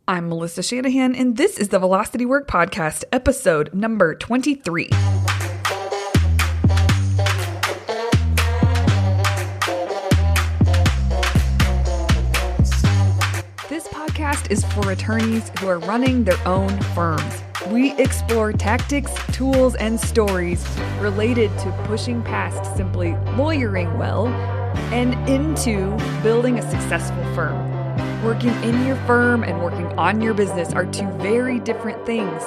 I'm Melissa Shanahan, and this is the Velocity Work Podcast, episode number 23. This podcast is for attorneys who are running their own firms. We explore tactics, tools, and stories related to pushing past simply lawyering well and into building a successful firm. Working in your firm and working on your business are two very different things.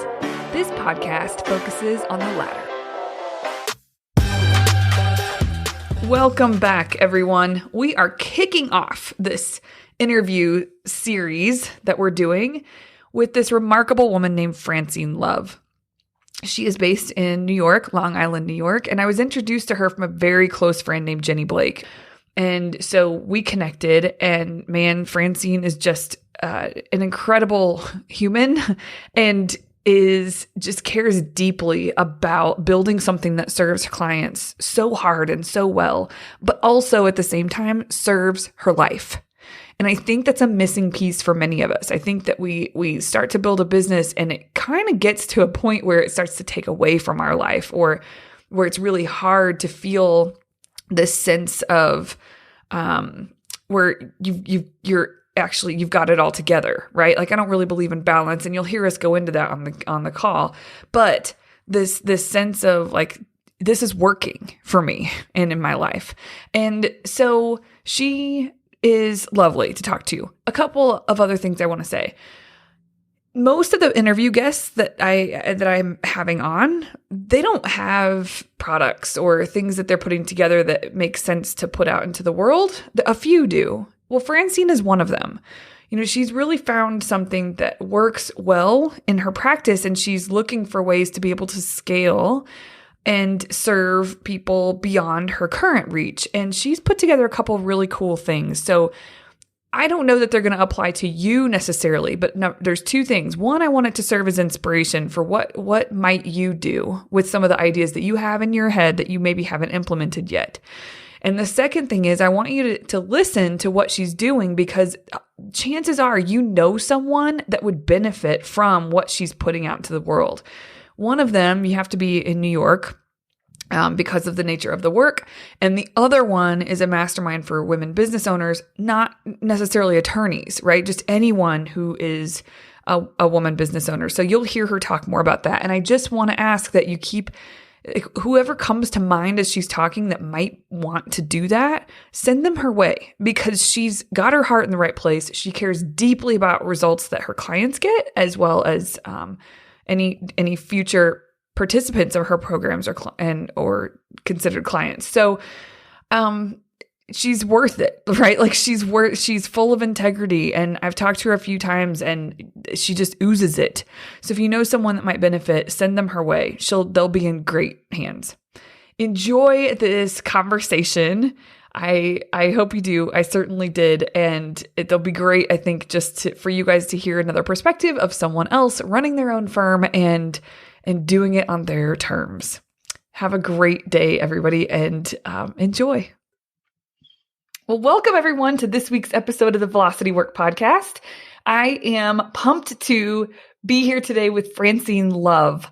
This podcast focuses on the latter. Welcome back, everyone. We are kicking off this interview series that we're doing with this remarkable woman named Francine Love. She is based in New York, Long Island, New York, and I was introduced to her from a very close friend named Jenny Blake. And so we connected, and man, Francine is just an incredible human and just cares deeply about building something that serves clients so hard and so well, but also at the same time serves her life. And I think that's a missing piece for many of us. I think that we start to build a business and it kind of gets to a point where it starts to take away from our life, or where it's really hard to feel this sense of where you've got it all together, right? Like, I don't really believe in balance, and you'll hear us go into that on the call. But this sense of like, this is working for me and in my life. And so she is lovely to talk to. A couple of other things I want to say. Most of the interview guests that I'm having on, they don't have products or things that they're putting together that make sense to put out into the world. A few do. Well, Francine is one of them. You know, she's really found something that works well in her practice, and she's looking for ways to be able to scale and serve people beyond her current reach. And she's put together a couple of really cool things. So I don't know that they're going to apply to you necessarily, but no, there's two things. One, I want it to serve as inspiration for what might you do with some of the ideas that you have in your head that you maybe haven't implemented yet. And the second thing is I want you to listen to what she's doing, because chances are you know someone that would benefit from what she's putting out into the world. One of them, you have to be in New York, because of the nature of the work. And the other one is a mastermind for women business owners, not necessarily attorneys, right? Just anyone who is a woman business owner. So you'll hear her talk more about that. And I just want to ask that you keep, whoever comes to mind as she's talking that might want to do that, send them her way, because she's got her heart in the right place. She cares deeply about results that her clients get, as well as any future participants of her programs or considered clients. So, she's worth it, right? Like, she's full of integrity, and I've talked to her a few times and she just oozes it. So if you know someone that might benefit, send them her way. They'll be in great hands. Enjoy this conversation. I hope you do. I certainly did. And it'll be great, I think, for you guys to hear another perspective of someone else running their own firm and doing it on their terms. Have a great day, everybody, and enjoy. Well, welcome everyone to this week's episode of the Velocity Work Podcast. I am pumped to be here today with Francine Love.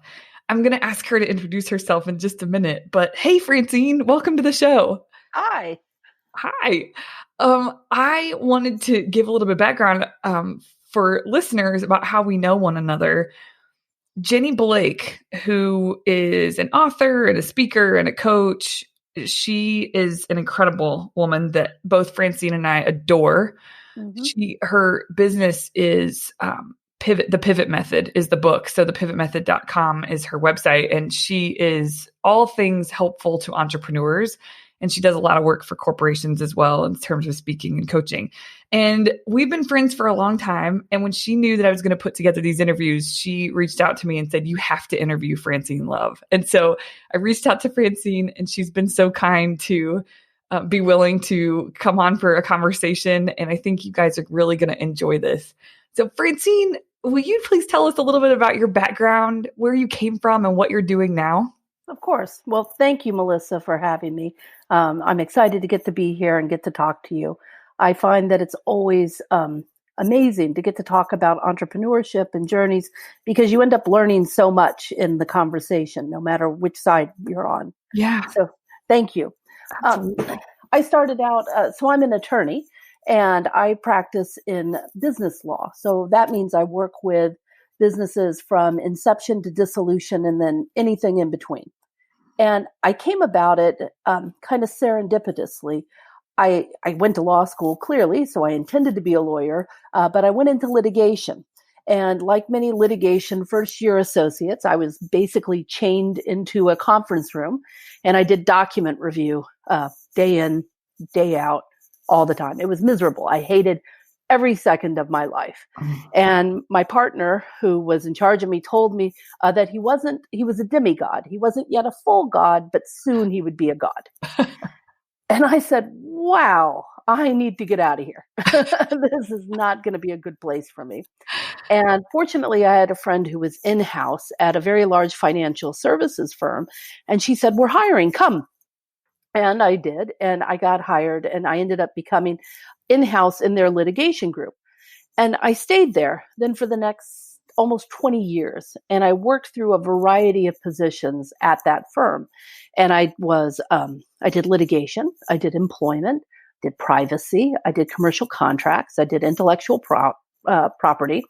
I'm going to ask her to introduce herself in just a minute, but hey, Francine, welcome to the show. Hi. Hi. I wanted to give a little bit of background for listeners about how we know one another. Jenny Blake, who is an author and a speaker and a coach, she is an incredible woman that both Francine and I adore. Mm-hmm. Her business is Pivot. The Pivot Method is the book. So thepivotmethod.com is her website, and she is all things helpful to entrepreneurs. And she does a lot of work for corporations as well in terms of speaking and coaching. And we've been friends for a long time. And when she knew that I was going to put together these interviews, she reached out to me and said, you have to interview Francine Love. And so I reached out to Francine, and she's been so kind to be willing to come on for a conversation. And I think you guys are really going to enjoy this. So Francine, will you please tell us a little bit about your background, where you came from, and what you're doing now? Of course. Well, thank you, Melissa, for having me. I'm excited to get to be here and get to talk to you. I find that it's always amazing to get to talk about entrepreneurship and journeys because you end up learning so much in the conversation, no matter which side you're on. Yeah, So thank you. absolutely. I started out, so I'm an attorney and I practice in business law. So that means I work with businesses from inception to dissolution and then anything in between. And I came about it kind of serendipitously. I went to law school clearly, so I intended to be a lawyer, but I went into litigation. And like many litigation first year associates, I was basically chained into a conference room and I did document review day in, day out, all the time. It was miserable. I hated every second of my life. And my partner, who was in charge of me, told me that he was a demigod. He wasn't yet a full god, but soon he would be a god. And I said, wow, I need to get out of here. This is not going to be a good place for me. And fortunately, I had a friend who was in-house at a very large financial services firm. And she said, we're hiring, come. And I did. And I got hired and I ended up becoming in-house in their litigation group. And I stayed there then for the next almost 20 years. And I worked through a variety of positions at that firm. And I did litigation, I did employment, did privacy, I did commercial contracts, I did intellectual property.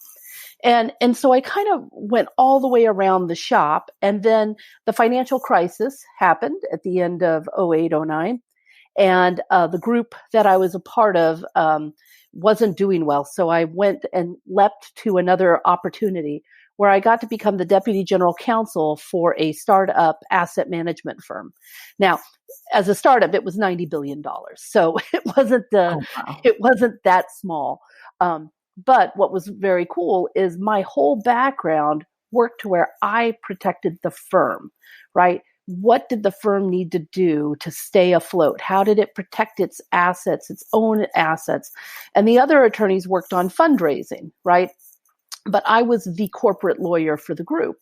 And so I kind of went all the way around the shop. And then the financial crisis happened at the end of 08, 09. And the group that I was a part of wasn't doing well. So I went and leapt to another opportunity where I got to become the deputy general counsel for a startup asset management firm. Now, as a startup, it was $90 billion. So it wasn't that small. But what was very cool is my whole background worked to where I protected the firm, right? What did the firm need to do to stay afloat? How did it protect its assets, its own assets? And the other attorneys worked on fundraising, right? But I was the corporate lawyer for the group.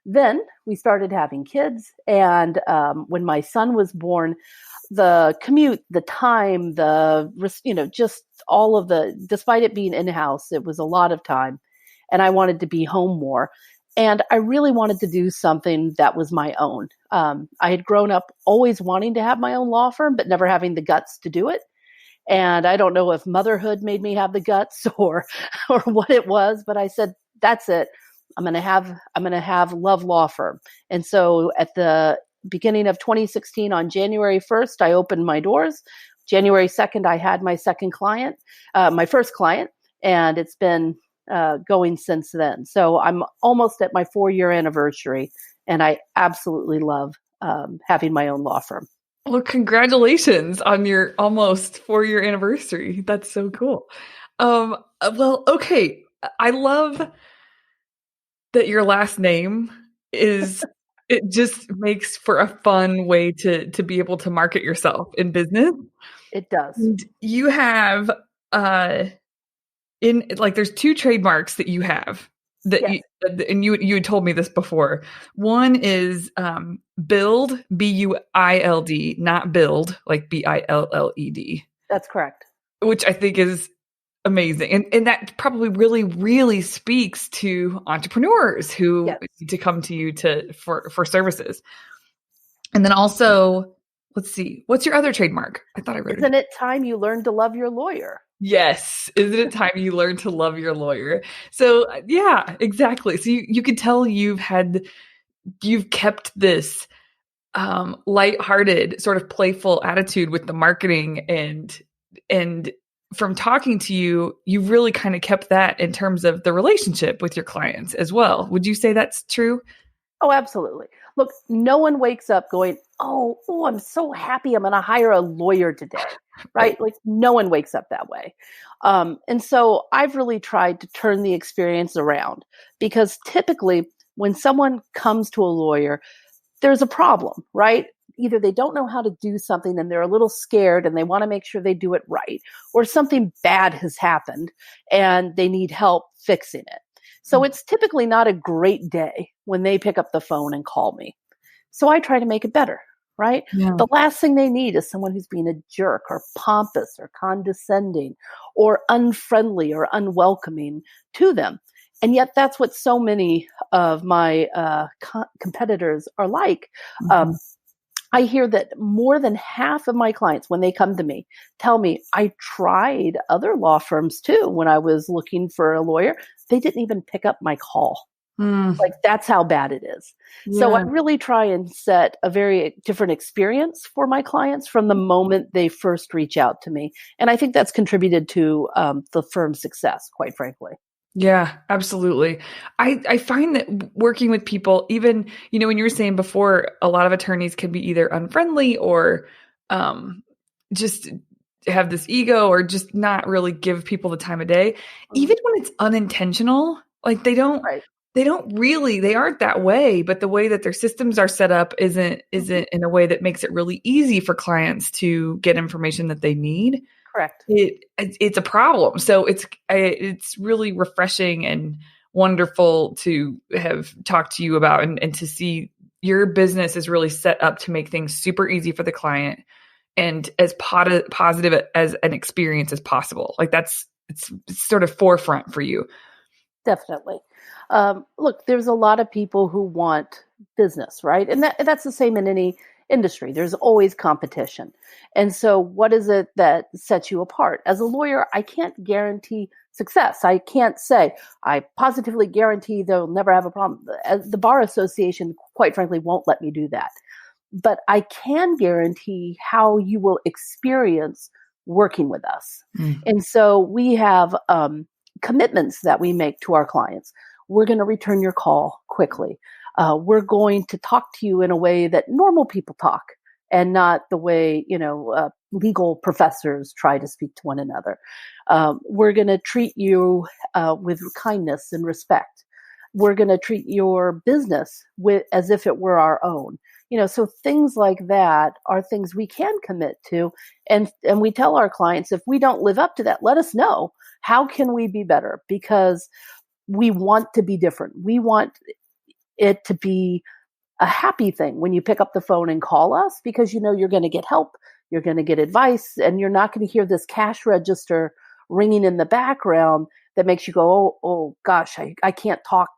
Then we started having kids. And when my son was born, the commute, the time, just all of despite it being in-house, it was a lot of time. And I wanted to be home more. And I really wanted to do something that was my own. I had grown up always wanting to have my own law firm, but never having the guts to do it. And I don't know if motherhood made me have the guts or what it was, but I said, that's it. I'm going to have Love Law Firm. And so at the beginning of 2016, on January 1st, I opened my doors. January 2nd, I had my my first client, and it's been going since then. So I'm almost at my 4-year anniversary, and I absolutely love having my own law firm. Well, congratulations on your almost 4-year anniversary. That's so cool. Well, okay. I love that your last name it just makes for a fun way to be able to market yourself in business. It does. And you have there's 2 trademarks that you have that Yes. you had told me this before. One is build, BUILD, not build, like BILLED. That's correct. Which I think is amazing. And that probably really, really speaks to entrepreneurs who need to come to you for services. And then also, let's see, what's your other trademark? I thought I wrote Isn't it time you learned to love your lawyer? Yes. Isn't it time you learn to love your lawyer? So yeah, exactly. So you could tell you've kept this lighthearted, sort of playful attitude with the marketing, and from talking to you, you really kind of kept that in terms of the relationship with your clients as well. Would you say that's true? Oh, absolutely. Look, no one wakes up going, oh, I'm so happy I'm going to hire a lawyer today, right? Like no one wakes up that way. And so I've really tried to turn the experience around, because typically when someone comes to a lawyer, there's a problem, right? Either they don't know how to do something and they're a little scared and they want to make sure they do it right, or something bad has happened and they need help fixing it. So it's typically not a great day when they pick up the phone and call me. So I try to make it better, right? Yeah. The last thing they need is someone who's being a jerk or pompous or condescending or unfriendly or unwelcoming to them. And yet that's what so many of my competitors are like. Mhm. I hear that more than half of my clients, when they come to me, tell me, I tried other law firms too when I was looking for a lawyer. They didn't even pick up my call. Mm. Like, that's how bad it is. So I Yeah. really try and set a very different experience for my clients from the moment they first reach out to me. And I think that's contributed to the firm's success, quite frankly. Yeah, absolutely. I find that working with people, even, when you were saying before, a lot of attorneys can be either unfriendly or um, just have this ego or just not really give people the time of day. Mhm. Even when it's unintentional, like Right. they aren't that way, but the way that their systems are set up Mhm. isn't in a way that makes it really easy for clients to get information that they need. Correct. It's a problem. So it's really refreshing and wonderful to have talked to you about and to see your business is really set up to make things super easy for the client and as positive as an experience as possible. Like it's sort of forefront for you. Definitely. Look, there's a lot of people who want business, right? And that's the same in any industry. There's always competition. And so, what is it that sets you apart? As a lawyer, I can't guarantee success. I can't say, I positively guarantee they'll never have a problem. The Bar Association, quite frankly, won't let me do that. But I can guarantee how you will experience working with us. Mm. And so, we have commitments that we make to our clients. We're going to return your call quickly. We're going to talk to you in a way that normal people talk and not the way, legal professors try to speak to one another. We're going to treat you with kindness and respect. We're going to treat your business as if it were our own. So things like that are things we can commit to. And we tell our clients, if we don't live up to that, let us know. How can we be better? Because we want to be different. We want it to be a happy thing when you pick up the phone and call us, because you're going to get help, you're going to get advice, and you're not going to hear this cash register ringing in the background that makes you go, oh gosh, I can't talk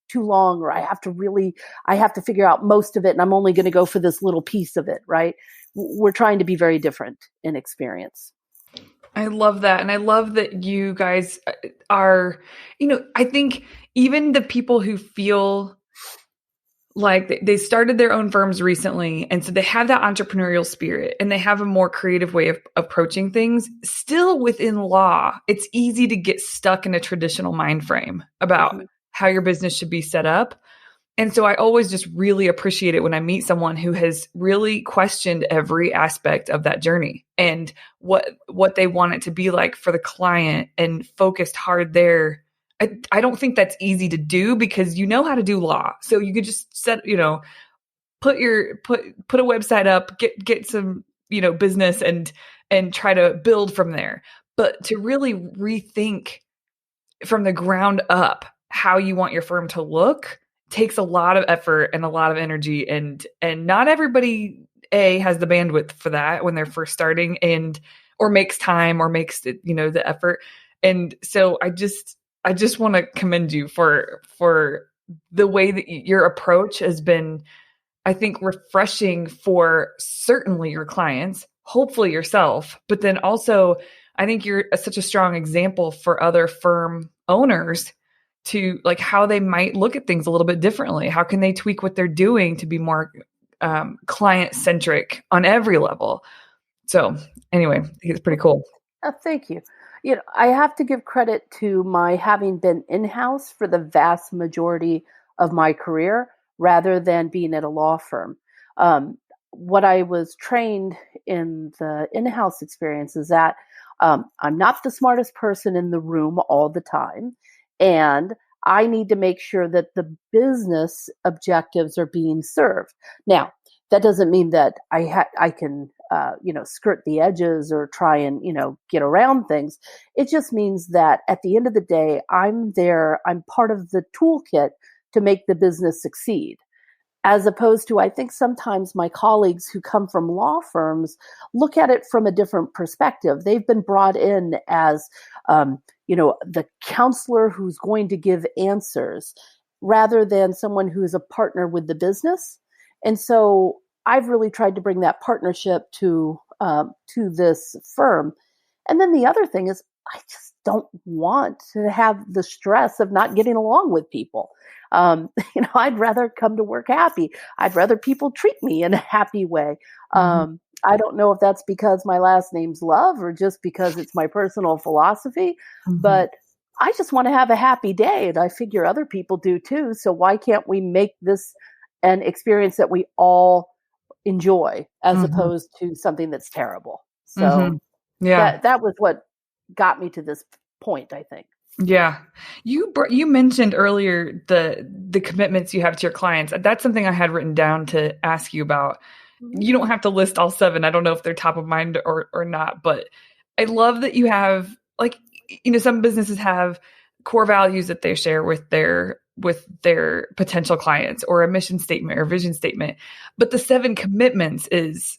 too long, or I have to figure out most of it, and I'm only going to go for this little piece of it, right? We're trying to be very different in experience. I love that. And I love that you guys are, I think even the people who feel like they started their own firms recently, and so they have that entrepreneurial spirit and they have a more creative way of approaching things, still within law, it's easy to get stuck in a traditional mind frame about Mhm. how your business should be set up. And so I always just really appreciate it when I meet someone who has really questioned every aspect of that journey and what they want it to be like for the client and focused hard there. I don't think that's easy to do because you know how to do law. So you could just put a website up, get some, business and try to build from there. But to really rethink from the ground up how you want your firm to look takes a lot of effort and a lot of energy, and not everybody has the bandwidth for that when they're first starting, and or makes time or makes it, the effort. And so I just want to commend you for the way that your approach has been, I think, refreshing for certainly your clients, hopefully yourself, but then also I think you're such a strong example for other firm owners to like how they might look at things a little bit differently. How can they tweak what they're doing to be more client centric on every level? So anyway, I think it's pretty cool. Thank you. I have to give credit to my having been in-house for the vast majority of my career rather than being at a law firm. Um, what I was trained in the in-house experience is that I'm not the smartest person in the room all the time, and I need to make sure that the business objectives are being served. Now, that doesn't mean that I can skirt the edges or try and get around things. It just means that at the end of the day, I'm there. I'm part of the toolkit to make the business succeed. as opposed to, I think sometimes my colleagues who come from law firms look at it from a different perspective. They've been brought in as, the counselor who's going to give answers rather than someone who's a partner with the business. And so I've really tried to bring that partnership to this firm. And then the other thing is, I just don't want to have the stress of not getting along with people. I'd rather come to work happy. I'd rather people treat me in a happy way. Mhm. I don't know if that's because my last name's Love or just because it's my personal philosophy, Mhm. but I just want to have a happy day, and I figure other people do too. So why can't we make this an experience that we all enjoy as Mhm. opposed to something that's terrible? So Mhm. Yeah. that was what got me to this point, I think. Yeah. You mentioned earlier the commitments you have to your clients. That's something I had written down to ask you about. Mhm. You don't have to list all seven. I don't know if they're top of mind or not, but I love that you have, like, some businesses have core values that they share with their potential clients, or a mission statement or vision statement. But the seven commitments is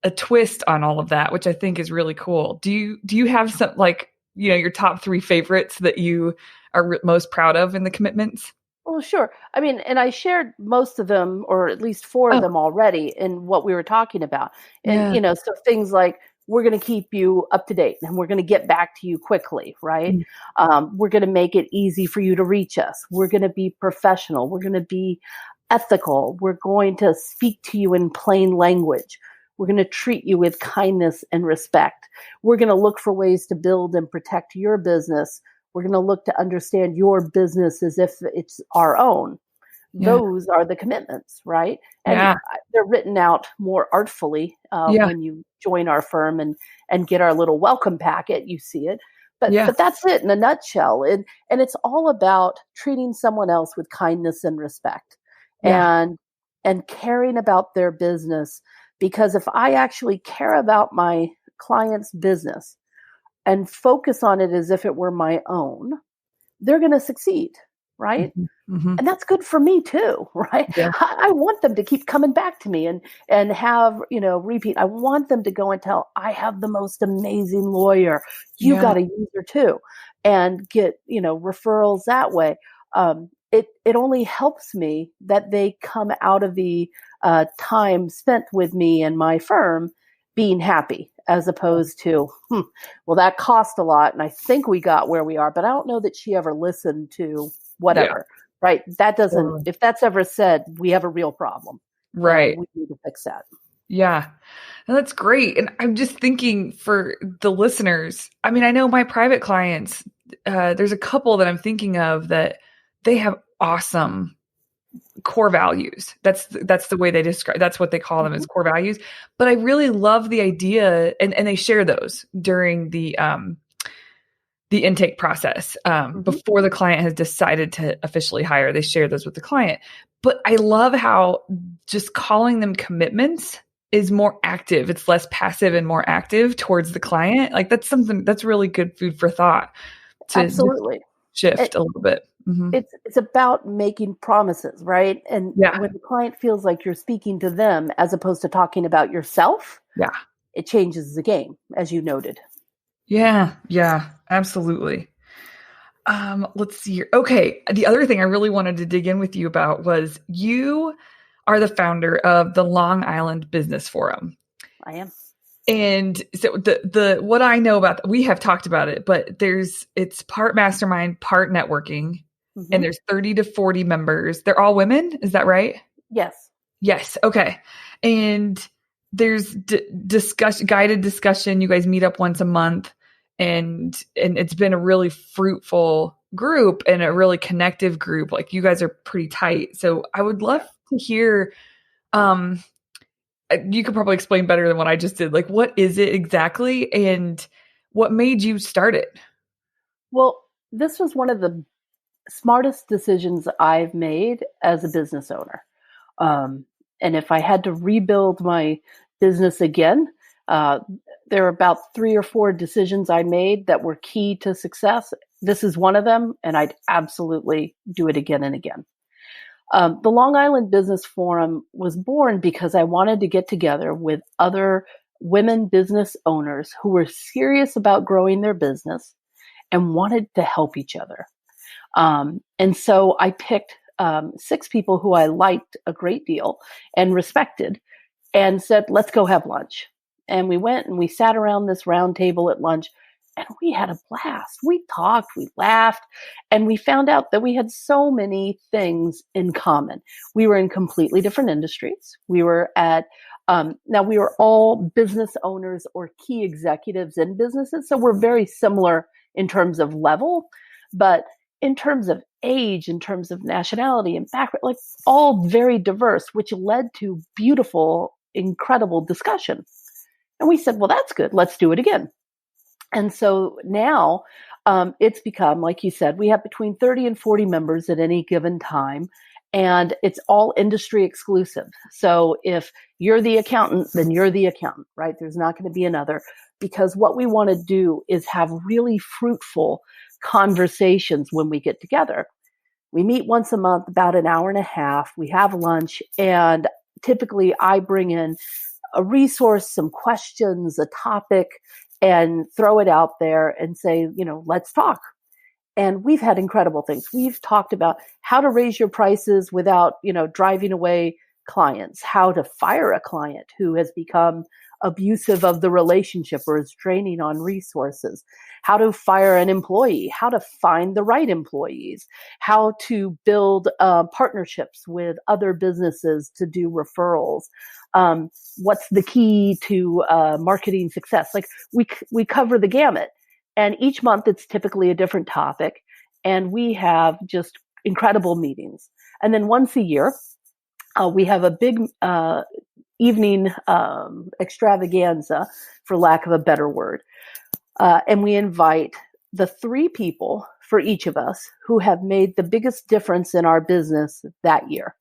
a twist on all of that, which I think is really cool. Do you have some, like, your top three favorites that you are most proud of in the commitments? Well, sure. I mean, and I shared most of them, or at least four of Oh, them already in what we were talking about. And, yeah. so things like, we're going to keep you up to date and we're going to get back to you quickly, right? Mm, We're going to make it easy for you to reach us. We're going to be professional. We're going to be ethical. We're going to speak to you in plain language. We're going to treat you with kindness and respect. We're going to look for ways to build and protect your business. We're going to look to understand your business as if it's our own. yeah. Those are the commitments, right? And Yeah. they're written out more artfully Yeah. when you join our firm and get our little welcome packet. You see it, but Yeah. that's it in a nutshell. And it's all about treating someone else with kindness and respect, Yeah. and caring about their business. Because if I actually care about my client's business and focus on it as if it were my own, they're going to succeed, right? Mhm. Mhm. And that's good for me too, right? Yeah. I want them to keep coming back to me and have, repeat. I want them to go and tell, I have the most amazing lawyer. You Yeah. got to use her too, and get, referrals that way. It only helps me that they come out of the time spent with me and my firm being happy, as opposed to, well, that cost a lot, and I think we got where we are, but I don't know that she ever listened to Yeah. whatever. Right. That doesn't, Totally. if that's ever said, we have a real problem and Right. we need to fix that. Yeah. And that's great. And I'm just thinking for the listeners, I mean, I know my private clients, there's a couple that I'm thinking of that they have awesome core values. That's the way they describe, that's what they call them, Mm-hmm. as core values. But I really love the idea, and they share those during the intake process, Mm-hmm. before the client has decided to officially hire. They share those with the client. But I love how just calling them commitments is more active. It's less passive and more active towards the client. Like, that's something that's really good food for thought to just Absolutely. shift It, a little bit. Hmm. it's about making promises, right? And Yeah. when the client feels like you're speaking to them as opposed to talking about yourself, Yeah. it changes the game, as you noted. Yeah. Yeah. Absolutely. Let's see here. Okay. The other thing I really wanted to dig in with you about was, you are the founder of the Long Island Business Forum. I am. And so the what I know about, we have talked about it, but it's part mastermind, part networking, Mm-hmm. and there's 30 to 40 members. They're all women, is that right? Yes. Yes. Okay. And there's guided discussion. You guys meet up once a month, and it's been a really fruitful group and a really connective group. Like, you guys are pretty tight. So I would love to hear, um you could probably explain better than what I just did. Like, what is it exactly, and what made you start it? Well, this was one of the smartest decisions I've made as a business owner. Um, and if I had to rebuild my business again, uh, there are about 3 or 4 decisions I made that were key to success. This is one of them, and I'd absolutely do it again and again. The Long Island Business Forum was born because I wanted to get together with other women business owners who were serious about growing their business and wanted to help each other. And so I picked 6 people who I liked a great deal and respected and said, let's go have lunch. And we went and we sat around this round table at lunch and we had a blast. We talked, we laughed, and we found out that we had so many things in common. We were in completely different industries. We were at, now we were all business owners or key executives in businesses. So we're very similar in terms of level, but in terms of age, in terms of nationality and background, like all very diverse, which led to beautiful, incredible discussion. And we said, well, that's good. Let's do it again. And so now it's become, like you said, we have between 30 and 40 members at any given time. And it's all industry exclusive. So if you're the accountant, then you're the accountant, right? There's not going to be another, because what we want to do is have really fruitful conversations when we get together. We meet once a month, about an hour and a half. We have lunch, and typically I bring in a resource, some questions, a topic, and throw it out there and say, let's talk. And we've had incredible things. We've talked about how to raise your prices without, driving away clients, how to fire a client who has become abusive of the relationship or is draining on resources, how to fire an employee, how to find the right employees, how to build partnerships with other businesses to do referrals. What's the key to marketing success? Like we cover the gamut, and each month it's typically a different topic, and we have just incredible meetings. And then once a year, we have a big evening extravaganza, for lack of a better word. And we invite the 3 people for each of us who have made the biggest difference in our business that year.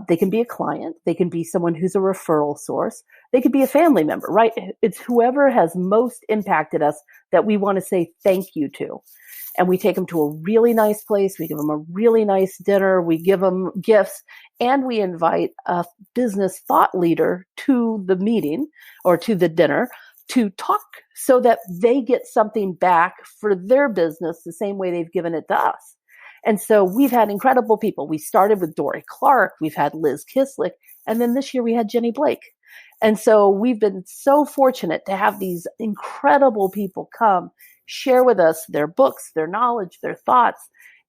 They can be a client. They can be someone who's a referral source. They could be a family member, right? It's whoever has most impacted us that we want to say thank you to. And we take them to a really nice place. We give them a really nice dinner. We give them gifts, and we invite a business thought leader to the meeting or to the dinner to talk so that they get something back for their business the same way they've given it to us. And so we've had incredible people. We started with Dory Clark. We've had Liz Kislick. And then this year we had Jenny Blake. And so we've been so fortunate to have these incredible people come, share with us their books, their knowledge, their thoughts,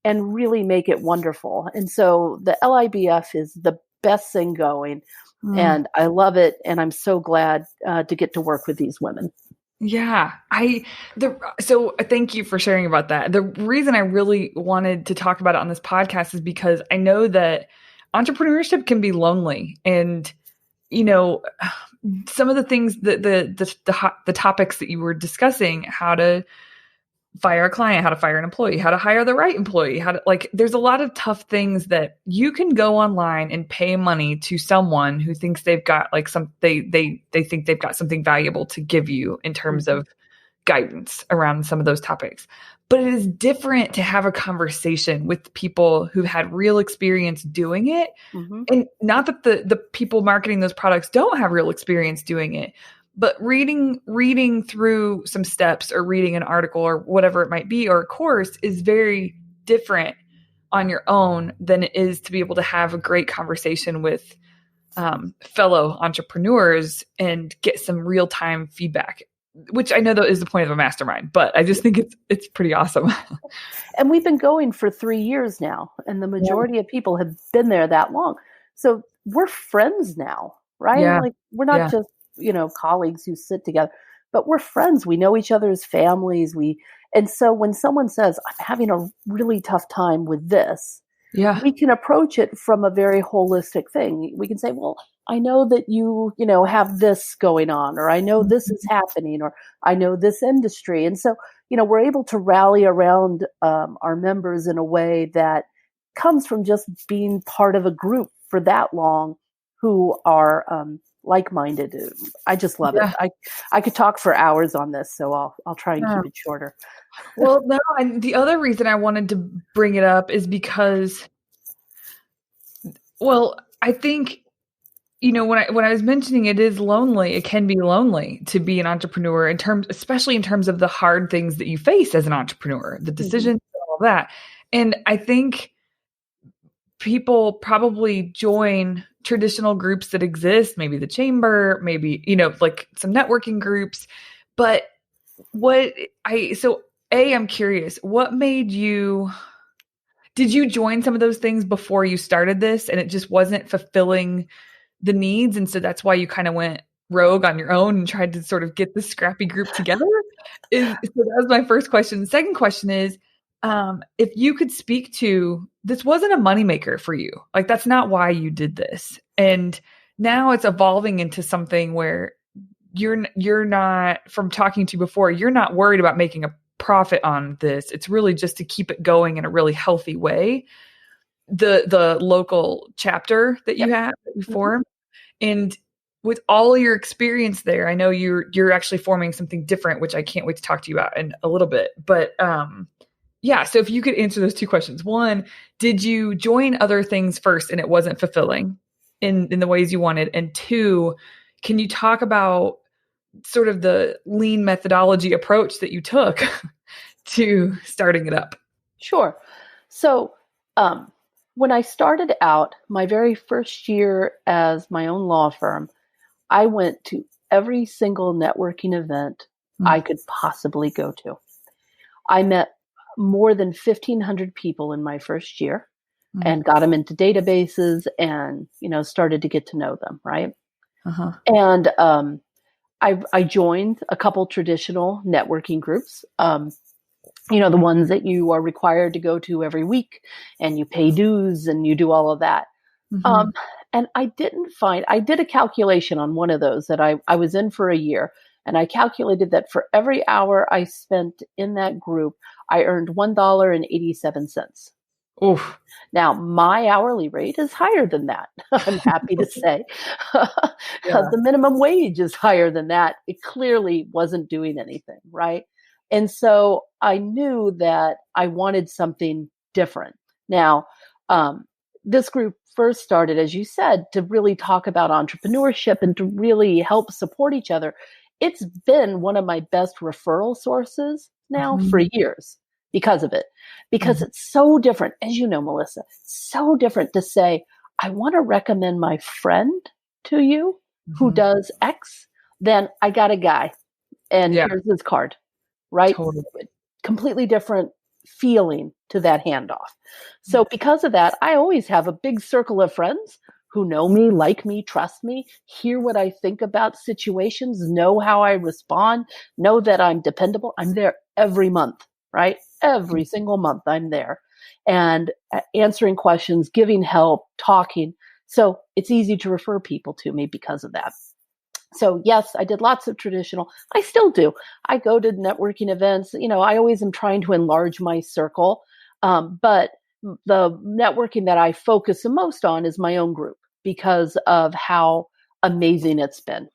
and really make it wonderful. And so the LIBF is the best thing going. And I love it. And I'm so glad to get to work with these women. Yeah. So thank you for sharing about that. The reason I really wanted to talk about it on this podcast is because I know that entrepreneurship can be lonely, and, some of the things that the topics that you were discussing, how to fire a client, how to fire an employee, how to hire the right employee, there's a lot of tough things that you can go online and pay money to someone who thinks they've got they think they've got something valuable to give you in terms of guidance around some of those topics. But it is different to have a conversation with people who've had real experience doing it. Mm-hmm. And not that the people marketing those products don't have real experience doing it, but reading through some steps or reading an article or whatever it might be, or a course, is very different on your own than it is to be able to have a great conversation with fellow entrepreneurs and get some real-time feedback, which I know that is the point of a mastermind, but I just think it's pretty awesome. And we've been going for 3 years now, and the majority of people have been there that long. So we're friends now, right? Yeah. Like we're not just, colleagues who sit together, but we're friends. We know each other's families. And so when someone says, I'm having a really tough time with this, we can approach it from a very holistic thing. We can say, well, I know that you have this going on, or I know this is happening, or I know this industry. And so, we're able to rally around our members in a way that comes from just being part of a group for that long who are like-minded. I just love it. I could talk for hours on this, so I'll try and keep it shorter. Well, no, and the other reason I wanted to bring it up is because Well, I think, when I was mentioning it is lonely, it can be lonely to be an entrepreneur especially in terms of the hard things that you face as an entrepreneur, the Hmm. decisions, and all that. And I think people probably join traditional groups that exist, maybe the chamber, maybe, like some networking groups. But what I, so I'm curious, what made you, did you join some of those things before you started this and it just wasn't fulfilling the needs? And so that's why you kind of went rogue on your own and tried to sort of get this scrappy group together? So that was my first question. The second question is, if you could speak to, this wasn't a moneymaker for you. Like, that's not why you did this. And now it's evolving into something where you're not, from talking to you before, you're not worried about making a profit on this. It's really just to keep it going in a really healthy way. The local chapter that you Yep. have, that you Hmm. form, and with all your experience there, I know you're actually forming something different, which I can't wait to talk to you about in a little bit. But yeah, so if you could answer those two questions. One, did you join other things first and it wasn't fulfilling in the ways you wanted? And two, can you talk about sort of the lean methodology approach that you took to starting it up? Sure. So, um, when I started out, my very first year as my own law firm, I went to every single networking event I Mm-hmm. could possibly go to. I met more than 1,500 people in my first year and got them into databases and, started to get to know them, right? Uh-huh. And I joined a couple traditional networking groups. The ones that you are required to go to every week and you pay dues and you do all of that. Mm-hmm. Um, and I did a calculation on one of those that I was in for a year. And I calculated that for every hour I spent in that group, I earned $1.87. Oof. Now, my hourly rate is higher than that. I'm happy to say. Yeah. The minimum wage is higher than that. It clearly wasn't doing anything, right? And so I knew that I wanted something different. Now, this group first started, as you said, to really talk about entrepreneurship and to really help support each other. It's been one of my best referral sources now for Mm-hmm. years because of it, because Mm-hmm. it's so different, as you know, Melissa, so different to say, I want to recommend my friend to you who Mm-hmm. does X, then I got a guy and Yeah, here's his card, right? totally. Completely different feeling to that handoff. So because of that, I always have a big circle of friends who know me, like me, trust me, hear what I think about situations, know how I respond, know that I'm dependable. I'm there every month, right? Every single month I'm there and answering questions, giving help, talking. So it's easy to refer people to me because of that. So yes, I did lots of traditional. I still do. I go to networking events. I always am trying to enlarge my circle. But the networking that I focus the most on is my own group because of how amazing it's been.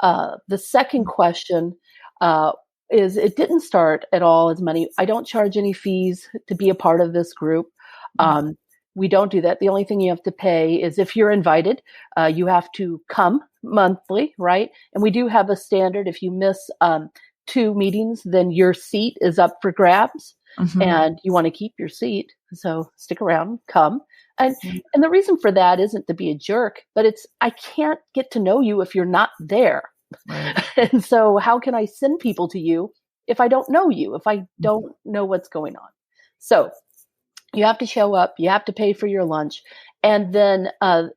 The second question is it didn't start at all as money. I don't charge any fees to be a part of this group. Um, we don't do that. The only thing you have to pay is if you're invited, you have to come monthly, right? And we do have a standard. If you miss two meetings, then your seat is up for grabs Mm-hmm. and you want to keep your seat. So stick around, come. And and the reason for that isn't to be a jerk, but it's I can't get to know you if you're not there. Right. And so how can I send people to you if I don't know you, if I don't know what's going on? So you have to show up, you have to pay for your lunch. And then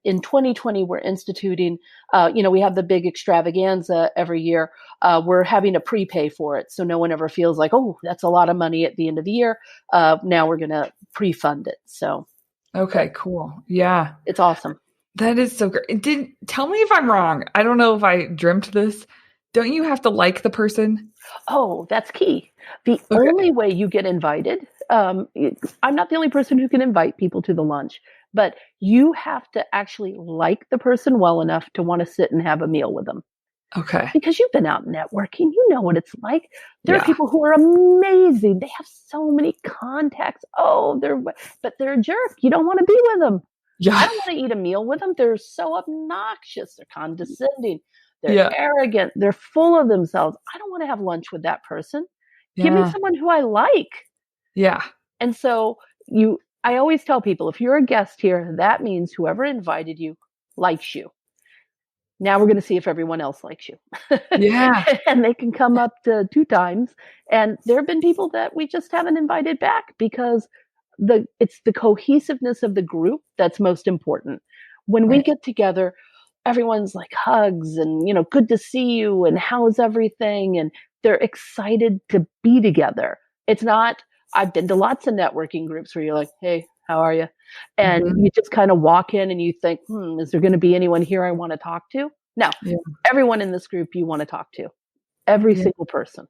in 2020, we're instituting, we have the big extravaganza every year. We're having a prepay for it. So no one ever feels like, oh, that's a lot of money at the end of the year. Now we're going to pre-fund it. So Okay, cool. Yeah. it's awesome. That is so great. Did Tell me if I'm wrong. I don't know if I dreamt this. Don't you have to like the person? Oh, that's key. The Okay. only way you get invited, I'm not the only person who can invite people to the lunch, but you have to actually like the person well enough to want to sit and have a meal with them Okay. because you've been out networking. You know what it's like. There are Yeah. people who are amazing. They have so many contacts. But they're a jerk. You don't want to be with them. I Yeah. don't want to eat a meal with them. They're so obnoxious. They're condescending. They're Yeah. arrogant. They're full of themselves. I don't want to have lunch with that person. Give me Yeah. someone who I like. Yeah. And so I always tell people, if you're a guest here, that means whoever invited you likes you. Now we're going to see if everyone else likes you. Yeah. And they can come up to 2 times. And there have been people that we just haven't invited back because it's the cohesiveness of the group that's most important. When we Right. get together, everyone's like hugs and, good to see you and how's everything? And they're excited to be together. It's not, I've been to lots of networking groups where you're like, hey, how are you? And Mhm. you just kind of walk in and you think, is there going to be anyone here I want to talk to? No, Yeah. everyone in this group you want to talk to, every Yeah. single person.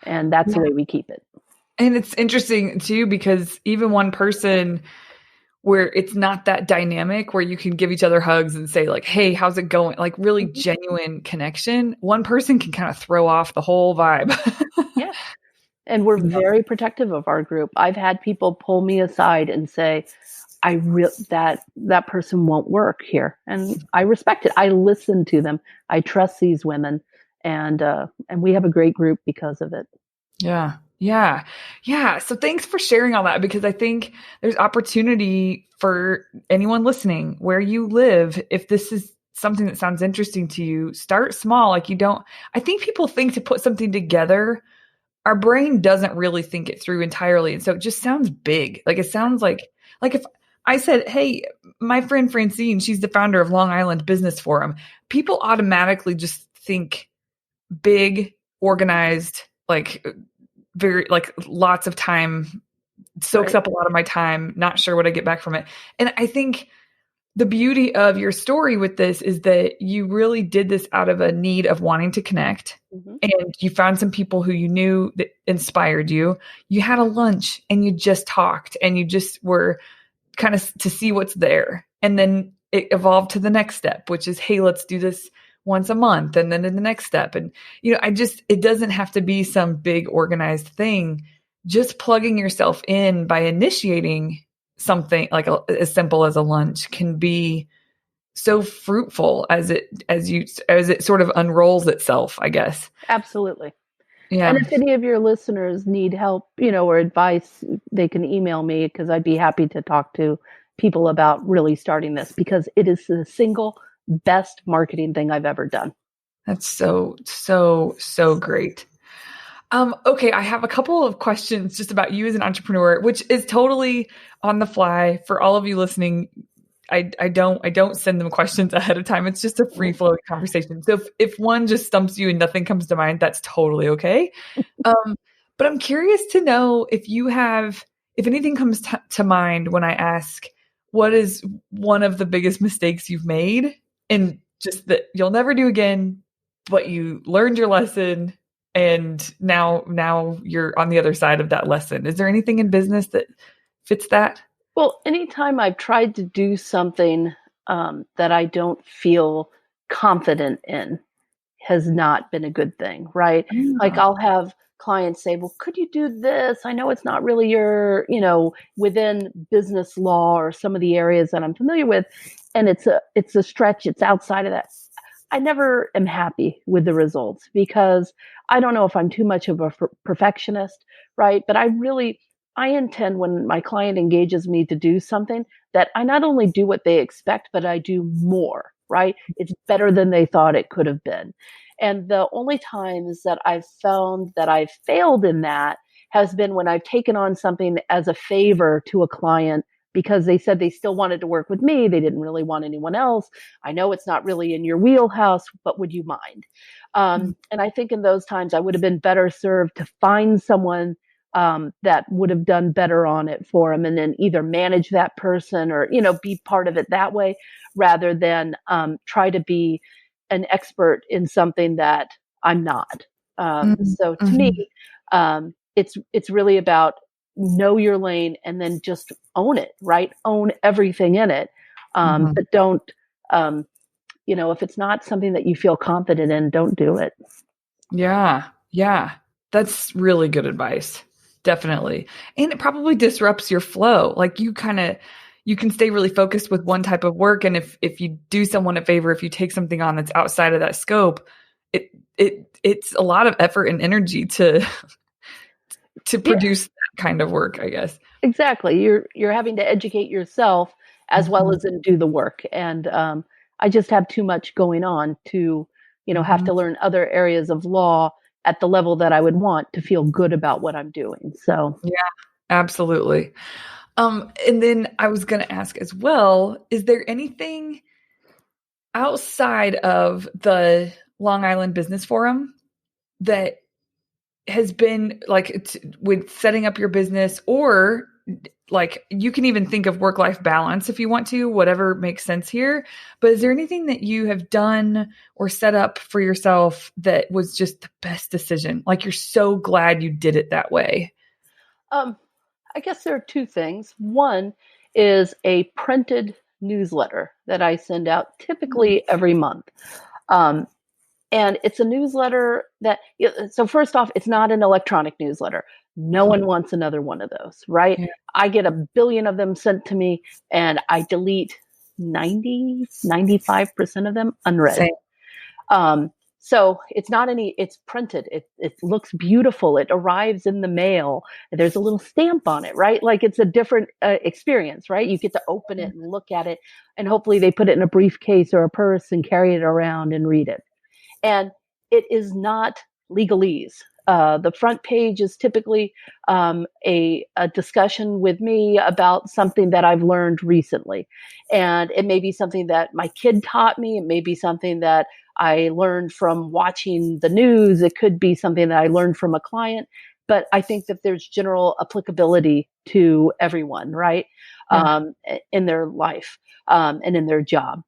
And that's the Yeah. way we keep it. And it's interesting too, because even one person where it's not that dynamic where you can give each other hugs and say like, hey, how's it going? Like really Mhm. genuine connection. One person can kind of throw off the whole vibe. Yeah. And we're Yeah. very protective of our group. I've had people pull me aside and say, that person won't work here. And I respect it. I listen to them. I trust these women and we have a great group because of it. Yeah. Yeah. Yeah. So thanks for sharing all that, because I think there's opportunity for anyone listening where you live. If this is something that sounds interesting to you, start small. Like I think people think to put something together, our brain doesn't really think it through entirely. And so it just sounds big. Like it sounds like if I said, hey, my friend Francine, she's the founder of Long Island Business Forum, people automatically just think big, organized, like very like lots of time, soaks Right. up a lot of my time, not sure what I get back from it. And I think the beauty of your story with this is that you really did this out of a need of wanting to connect. Hmm. And you found some people who you knew that inspired you. You had a lunch and you just talked and you just were kind of to see what's there. And then it evolved to the next step, which is, hey, let's do this once a month. And then in the next step. And, it doesn't have to be some big organized thing. Just plugging yourself in by initiating something like as simple as a lunch can be so fruitful as it sort of unrolls itself, I guess. Absolutely. And Yeah. if any of your listeners need help, or advice, they can email me because I'd be happy to talk to people about really starting this because it is the single best marketing thing I've ever done. That's so, so, so great. Okay, I have a couple of questions just about you as an entrepreneur, which is totally on the fly for all of you listening. I don't send them questions ahead of time. It's just a free flowing conversation. So if one just stumps you and nothing comes to mind, that's totally okay. Um, but I'm curious to know if anything comes to mind when I ask, what is one of the biggest mistakes you've made and just that you'll never do again, but you learned your lesson and now you're on the other side of that lesson. Is there anything in business that fits that? Well, anytime I've tried to do something that I don't feel confident in has not been a good thing, right? Like Oh, I'll have clients say, "Well, could you do this? I know it's not really within business law or some of the areas that I'm familiar with, and it's a stretch. It's outside of that." I never am happy with the results because I don't know if I'm too much of a perfectionist, right? But I intend when my client engages me to do something that I not only do what they expect, but I do more, right? It's better than they thought it could have been. And the only times that I've found that I've failed in that has been when I've taken on something as a favor to a client because they said they still wanted to work with me. They didn't really want anyone else. I know it's not really in your wheelhouse, but would you mind? And I think in those times I would have been better served to find someone that would have done better on it for him and then either manage that person or, be part of it that way rather than try to be an expert in something that I'm not. So to me, mm-hmm. it's really about know your lane and then just own it, right? Own everything in it. Mm-hmm. But don't, if it's not something that you feel confident in, don't do it. Yeah. Yeah. That's really good advice. Definitely. And it probably disrupts your flow. Like you can stay really focused with one type of work. And if you do someone a favor, if you take something on that's outside of that scope, it's a lot of effort and energy to produce that kind of work, I guess. Exactly. You're having to educate yourself as well as do the work. And I just have too much going on to, have to learn other areas of law at the level that I would want to feel good about what I'm doing. So yeah, absolutely. And then I was going to ask as well, is there anything outside of the Long Island Business Forum that has been like with setting up your business, or like you can even think of work-life balance if you want to, whatever makes sense here. But is there anything that you have done or set up for yourself that was just the best decision? Like you're so glad you did it that way? I guess there are two things. One is a printed newsletter that I send out typically every month. And it's a newsletter that, so first off, it's not an electronic newsletter. No one wants another one of those, right? Yeah. I get 1 billion of them sent to me and I delete 95% of them unread. So it's not it's printed. It looks beautiful. It arrives in the mail. There's a little stamp on it, right? Like it's a different experience, right? You get to open it and look at it, and hopefully they put it in a briefcase or a purse and carry it around and read it. And it is not legalese. The front page is typically a discussion with me about something that I've learned recently. And it may be something that my kid taught me. It may be something that I learned from watching the news. It could be something that I learned from a client. But I think that there's general applicability to everyone, right? Yeah. In their life and in their job.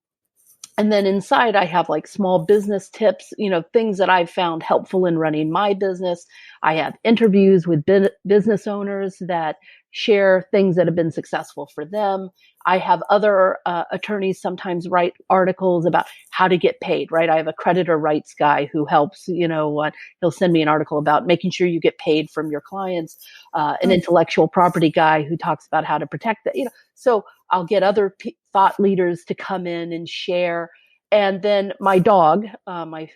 And then inside I have like small business tips, things that I've found helpful in running my business. I have interviews with business owners that share things that have been successful for them. I have other attorneys sometimes write articles about how to get paid, right? I have a creditor rights guy who helps, he'll send me an article about making sure you get paid from your clients, an intellectual property guy who talks about how to protect that, so I'll get other thought leaders to come in and share. And then my dog, my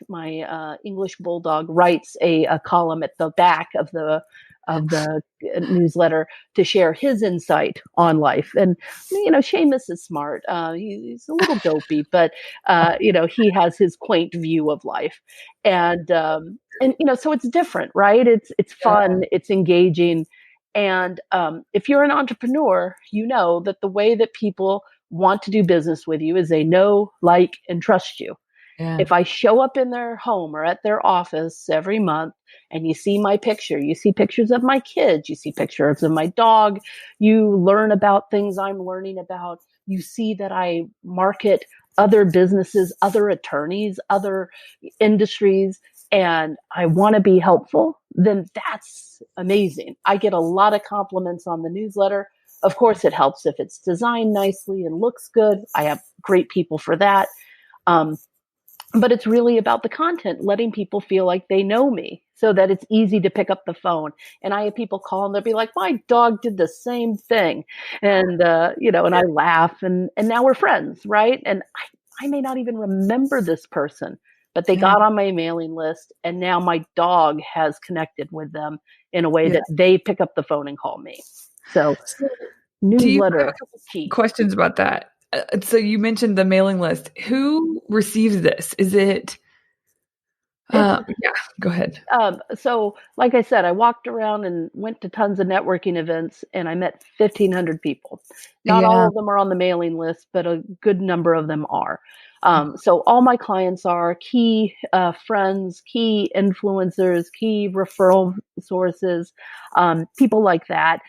English bulldog, writes a column at the back of the newsletter to share his insight on life. And Seamus is smart. He's a little dopey, but he has his quaint view of life. And so it's different, right? It's fun. It's engaging. And if you're an entrepreneur, you know that the way that people want to do business with you is they know, like, and trust you. Yeah. If I show up in their home or at their office every month and you see my picture, you see pictures of my kids, you see pictures of my dog, you learn about things I'm learning about, you see that I market other businesses, other attorneys, other industries, and I want to be helpful, then that's amazing. I get a lot of compliments on the newsletter. Of course, it helps if it's designed nicely and looks good. I have great people for that. But it's really about the content, letting people feel like they know me so that it's easy to pick up the phone. And I have people call and they'll be like, my dog did the same thing. And, and I laugh and now we're friends, right? And I may not even remember this person, but they got on my mailing list and now my dog has connected with them in a way that they pick up the phone and call me. So newsletter. Questions about that. So you mentioned the mailing list. Who receives this? Is it? Go ahead. So like I said, I walked around and went to tons of networking events and I met 1,500 people. Not all of them are on the mailing list, but a good number of them are. So all my clients are key friends, key influencers, key referral sources, people like that.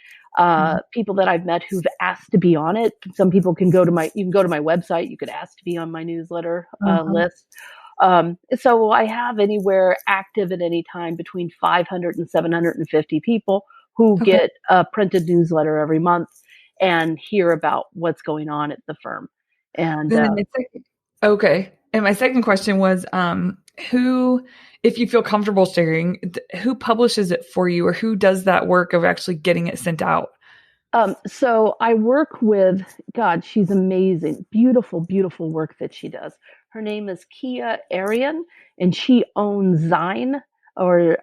People that I've met who've asked to be on it. Some people you can go to my website. You could ask to be on my newsletter list. So I have anywhere active at any time between 500 and 750 people who get a printed newsletter every month and hear about what's going on at the firm. And And my second question was, who, if you feel comfortable sharing, who publishes it for you or who does that work of actually getting it sent out? So I work with, God, she's amazing. Beautiful, beautiful work that she does. Her name is Kia Arian, and she owns Zine, or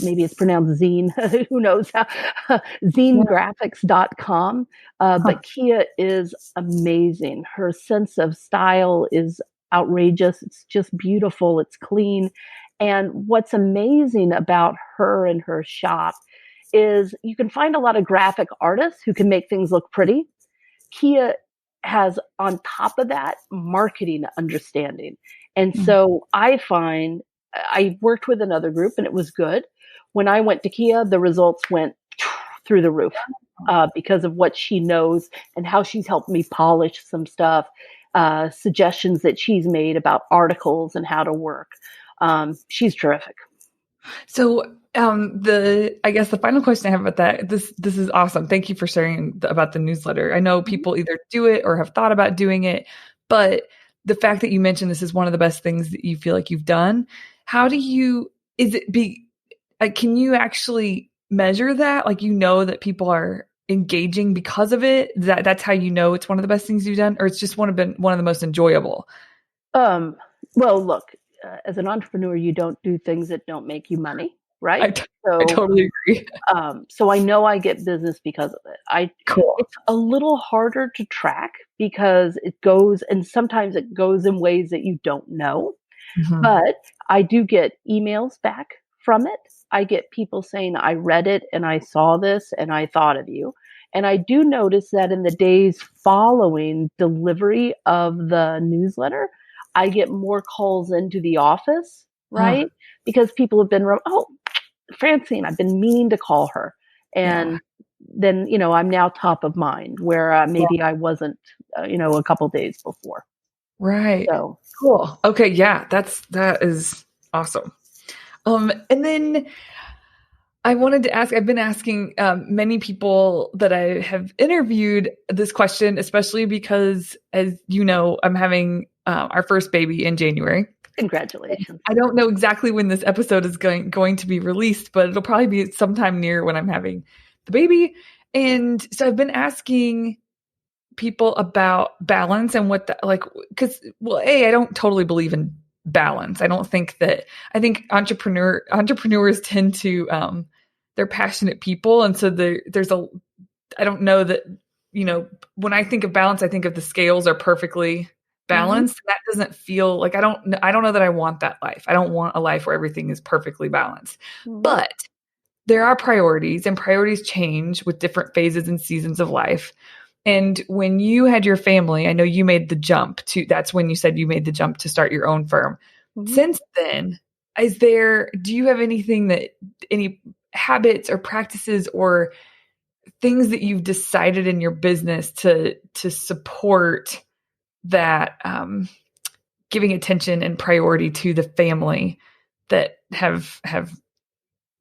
maybe it's pronounced Zine. Who knows how? Yeah. Zinegraphics.com. Huh. But Kia is amazing. Her sense of style is outrageous. It's just beautiful. It's clean. And what's amazing about her and her shop is you can find a lot of graphic artists who can make things look pretty. Kia has, on top of that, marketing understanding. And Mm. so I find I worked with another group and it was good. When I went to Kia, the results went through the roof because of what she knows and how she's helped me polish some stuff, suggestions that she's made about articles and how to work. She's terrific. So, the I guess the final question I have about that, this is awesome. Thank you for sharing about the newsletter. I know people either do it or have thought about doing it, but the fact that you mentioned this is one of the best things that you feel like you've done, how do you is it be can you actually measure that? Like, you know that people are engaging because of it? That's how you know it's one of the best things you've done, or it's just one of the most enjoyable? Um, well, look, as an entrepreneur, you don't do things that don't make you money, I, right? t- I So, totally agree. so I know I get business because of it. Cool. It's a little harder to track because it goes, and sometimes it goes in ways that you don't know. Mhm. But I do get emails back from it. I get people saying, I read it and I saw this and I thought of you. And I do notice that in the days following delivery of the newsletter, I get more calls into the office, Huh. right? Because people have been, oh, Francine, I've been meaning to call her. Yeah. And then, I'm now top of mind where maybe I wasn't, a couple days before. Right. So, Cool. Okay, yeah, that is awesome. And then I wanted to ask, I've been asking many people that I have interviewed this question, especially because, as you know, I'm having our first baby in January. congratulations. I don't know exactly when this episode is going to be released, but it'll probably be sometime near when I'm having the baby. And so I've been asking people about balance and what the, like, because, well, I don't totally believe in balance. I think entrepreneurs tend to they're passionate people, and so there's a I don't know that, when I think of balance, I think of the scales are perfectly Mm-hmm. balanced. That doesn't feel like, I don't know that I want that life. I don't want a life where everything is perfectly balanced. Mm-hmm. But there are priorities, and priorities change with different phases and seasons of life. And when you had your family, I know you made the jump to, that's when you said you made the jump to start your own firm. Mm-hmm. Since then, do you have any habits or practices or things that you've decided in your business to support that, giving attention and priority to the family that have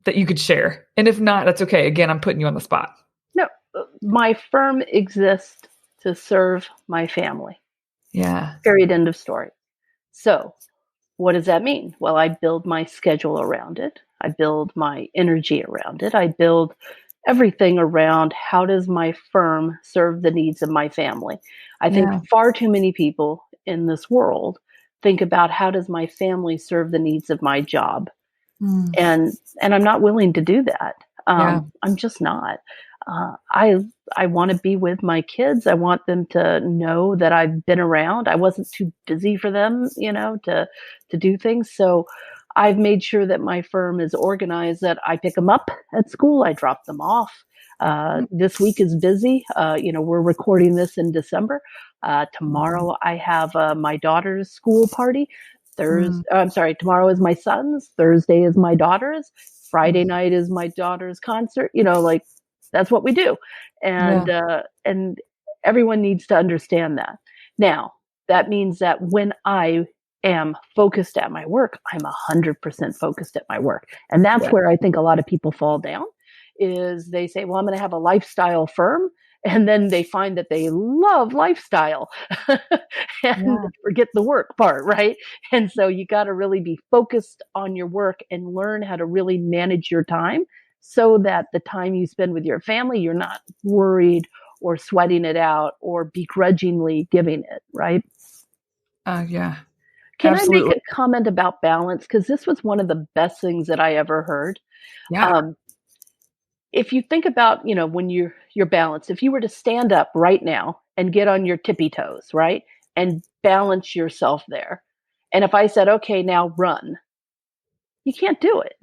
that you could share? And if not, that's okay. Again, I'm putting you on the spot. No, my firm exists to serve my family. Yeah. Period. End of story. So, what does that mean? Well, I build my schedule around it. I build my energy around it. I build everything around how does my firm serve the needs of my family. I think Yeah. far too many people in this world think about how does my family serve the needs of my job, Mm. and I'm not willing to do that. Yeah. I'm just not. I want to be with my kids. I want them to know that I've been around. I wasn't too busy for them, to do things. So I've made sure that my firm is organized. That I pick them up at school, I drop them off. This week is busy. We're recording this in December. Tomorrow I have my daughter's school party. Mm. I'm sorry, tomorrow is my son's, Thursday is my daughter's, Friday Mm. night is my daughter's concert, like that's what we do. Yeah. And everyone needs to understand that. Now, that means that when I am focused at my work, I'm 100% focused at my work. And that's Yeah. where I think a lot of people fall down is they say, well, I'm going to have a lifestyle firm. And then they find that they love lifestyle and Yeah. forget the work part, right? And so you got to really be focused on your work and learn how to really manage your time so that the time you spend with your family, you're not worried or sweating it out or begrudgingly giving it, right? Yeah, Can I make absolutely. a comment about balance? Because this was one of the best things that I ever heard. Yeah. Um, if you think about, when you're balanced, if you were to stand up right now and get on your tippy toes, right, and balance yourself there, and if I said, okay, now run, you can't do it,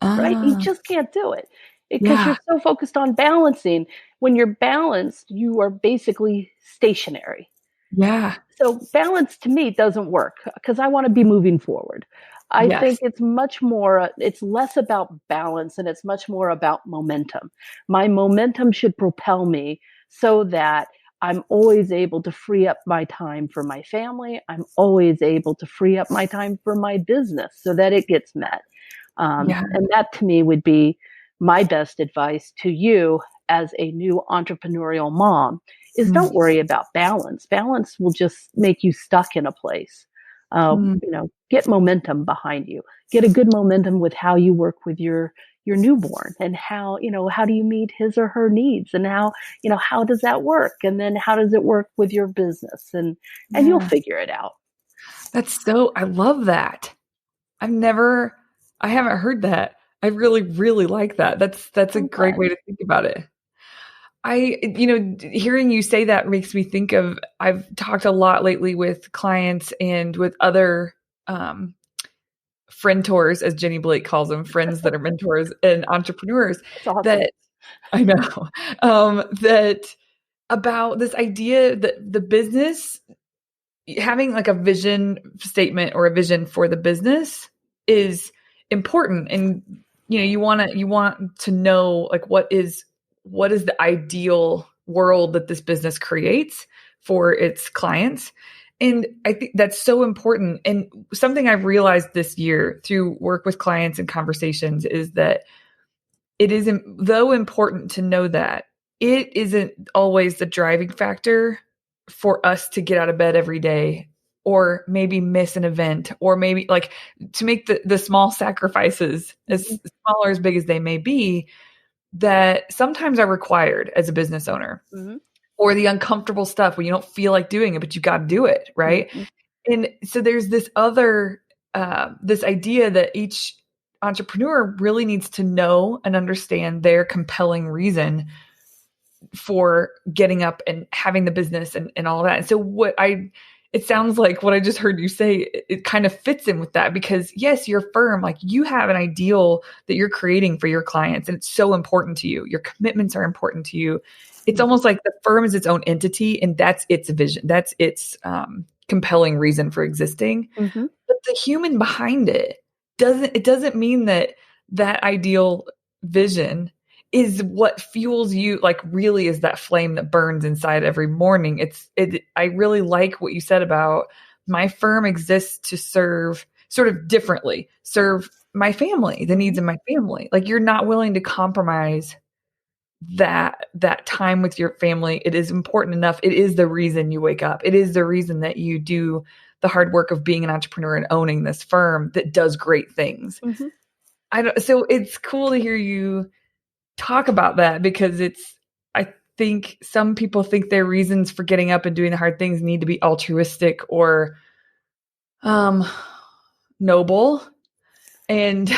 right? You Ah, just can't do it because you're yeah. so focused on balancing. When you're balanced, you are basically stationary. Yeah. So balance to me doesn't work because I want to be moving forward. I think Yes. it's less about balance and it's much more about momentum. My momentum should propel me so that I'm always able to free up my time for my family. I'm always able to free up my time for my business so that it gets met. Yeah. And that to me would be my best advice to you as a new entrepreneurial mom is Mm, don't worry about balance. Balance will just make you stuck in a place. mm, Get momentum behind you. Get a good momentum with how you work with your newborn and how do you meet his or her needs and how does that work? And then how does it work with your business? And you'll yeah. figure it out. I love that. I've never, I haven't heard that. I really, really like that. That's a I'm great glad. way to think about it. Hearing you say that makes me think of, I've talked a lot lately with clients and with other, um, friend-tours, as Jenny Blake calls them, friends that are mentors and entrepreneurs That's awesome. that I know, that about this idea that the business having like a vision statement or a vision for the business is important. And you want to know like what is the ideal world that this business creates for its clients. And I think that's so important. And something I've realized this year through work with clients and conversations is that it isn't, though important to know that, it isn't always the driving factor for us to get out of bed every day or maybe miss an event or maybe like to make the small sacrifices as Mm-hmm. small or as big as they may be that sometimes are required as a business owner, Mm-hmm. or the uncomfortable stuff when you don't feel like doing it but you got to do it, right? Mm-hmm. And so there's this other this idea that each entrepreneur really needs to know and understand their compelling reason for getting up and having the business and all that. And so it sounds like what I just heard you say, it kind of fits in with that because yes, your firm, like you have an ideal that you're creating for your clients and it's so important to you. Your commitments are important to you. It's Mm-hmm. almost like the firm is its own entity and that's its vision. That's its compelling reason for existing. Mm-hmm. But the human behind it doesn't mean that that ideal vision is what fuels you, like really is that flame that burns inside every morning. I really like what you said about my firm exists to serve sort of differently, serve my family, the Mm-hmm. needs of my family. Like you're not willing to compromise that time with your family. It is important enough. It is the reason you wake up. It is the reason that you do the hard work of being an entrepreneur and owning this firm that does great things. Mm-hmm. So it's cool to hear you talk about that because I think some people think their reasons for getting up and doing the hard things need to be altruistic or um noble. And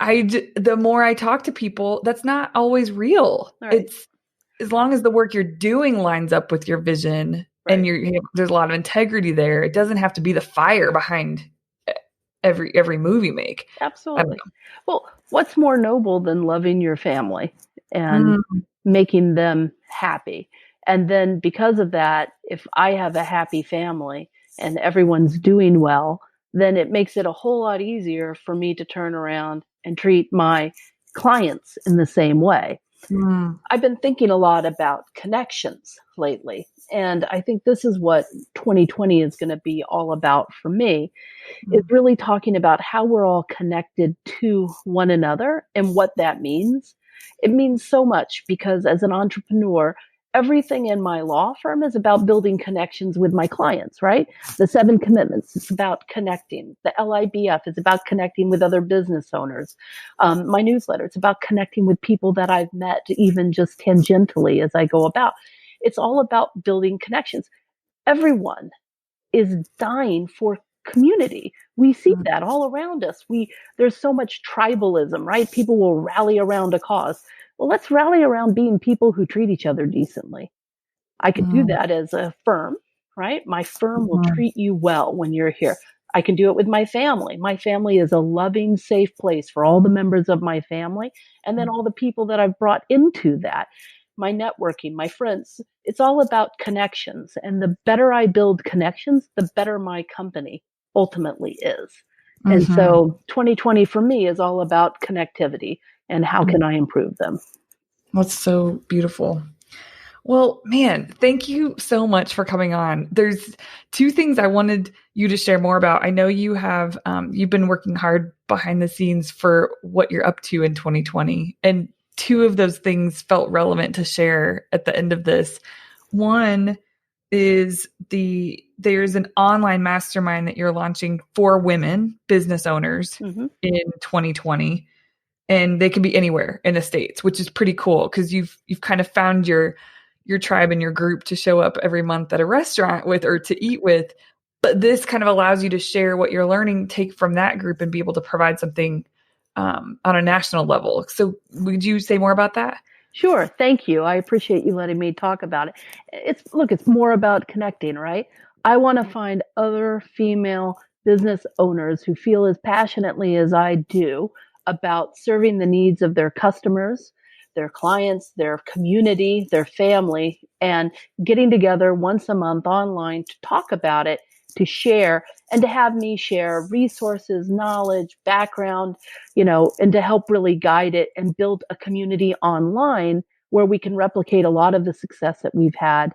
the more I talk to people, that's not always real. All right. It's as long as the work you're doing lines up with your vision and Right. there's a lot of integrity there. It doesn't have to be the fire behind every move you make. I don't Absolutely. Well, what's more noble than loving your family and know. making them happy? And then because of that, if I have a happy family and everyone's doing well, then it makes it a whole lot easier for me to turn around and treat my clients in the same way. Mm, I've been thinking a lot about connections lately. And I think this is what 2020 is going to be all about for me is mm, really talking about how we're all connected to one another and what that means. It means so much because as an entrepreneur, everything in my law firm is about building connections with my clients, right? The 7 commitments, it's about connecting. The LIBF is about connecting with other business owners. My newsletter, it's about connecting with people that I've met even just tangentially as I go about. It's all about building connections. Everyone is dying for community. We see that all around us. There's so much tribalism, right? People will rally around a cause. Well, let's rally around being people who treat each other decently. I could do Mm, that as a firm, right? My firm will mhm, treat you well when you're here. I can do it with my family. My family is a loving, safe place for all the members of my family, and then all the people that I've brought into that. My networking, my friends, it's all about connections. And the better I build connections, the better my company ultimately is. And mhm. so 2020 for me is all about connectivity and how can I improve them. That's so beautiful. Well, man, thank you so much for coming on. There's two things I wanted you to share more about. I know you have you've been working hard behind the scenes for what you're up to in 2020, and two of those things felt relevant to share at the end of this. One is there's an online mastermind that you're launching for women business owners Mm-hmm. in 2020, and they can be anywhere in the states, which is pretty cool because you've kind of found your tribe and your group to show up every month at a restaurant with or to eat with. But this kind of allows you to share what you're learning, take from that group, and be able to provide something on a national level. So, would you say more about that? Sure. Thank you. I appreciate you letting me talk about it. It's more about connecting, right? I want to find other female business owners who feel as passionately as I do about serving the needs of their customers, their clients, their community, their family, and getting together once a month online to talk about it, to share, and to have me share resources, knowledge, background, and to help really guide it and build a community online where we can replicate a lot of the success that we've had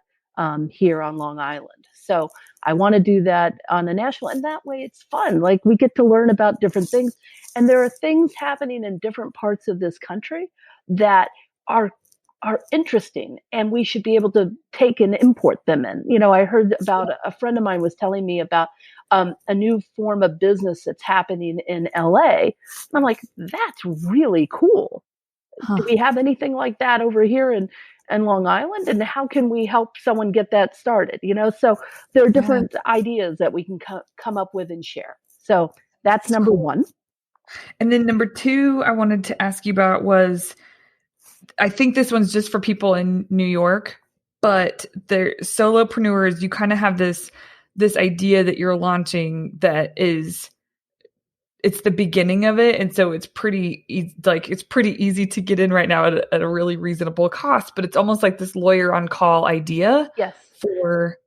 here on Long Island. So I want to do that on a national, and that way it's fun. Like we get to learn about different things, and there are things happening in different parts of this country that are interesting, and we should be able to take and import them in. I heard about a friend of mine was telling me about a new form of business that's happening in LA. I'm like, that's really cool. Do Huh. we have anything like that over here in Long Island? And how can we help someone get that started? So there are Yeah, different ideas that we can come up with and share. So that's it's number cool. one. And then number two, I wanted to ask you about was I think this one's just for people in New York, but they're solopreneurs. You kind of have this idea that you're launching that is it's the beginning of it, and so it's it's pretty easy to get in right now at a really reasonable cost. But it's almost like this lawyer on call idea Yes. for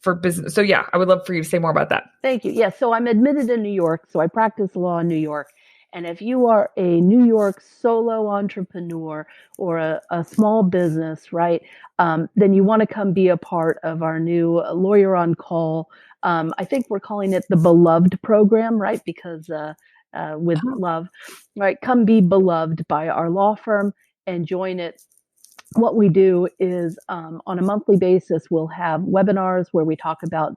for business. So yeah, I would love for you to say more about that. Thank you. Yes, so I'm admitted in New York, so I practice law in New York. And if you are a New York solo entrepreneur or a small business, right, then you want to come be a part of our new Lawyer on Call. I think we're calling it the Beloved program, right? Because with Oh, love, right? Come be beloved by our law firm and join it. What we do is on a monthly basis, we'll have webinars where we talk about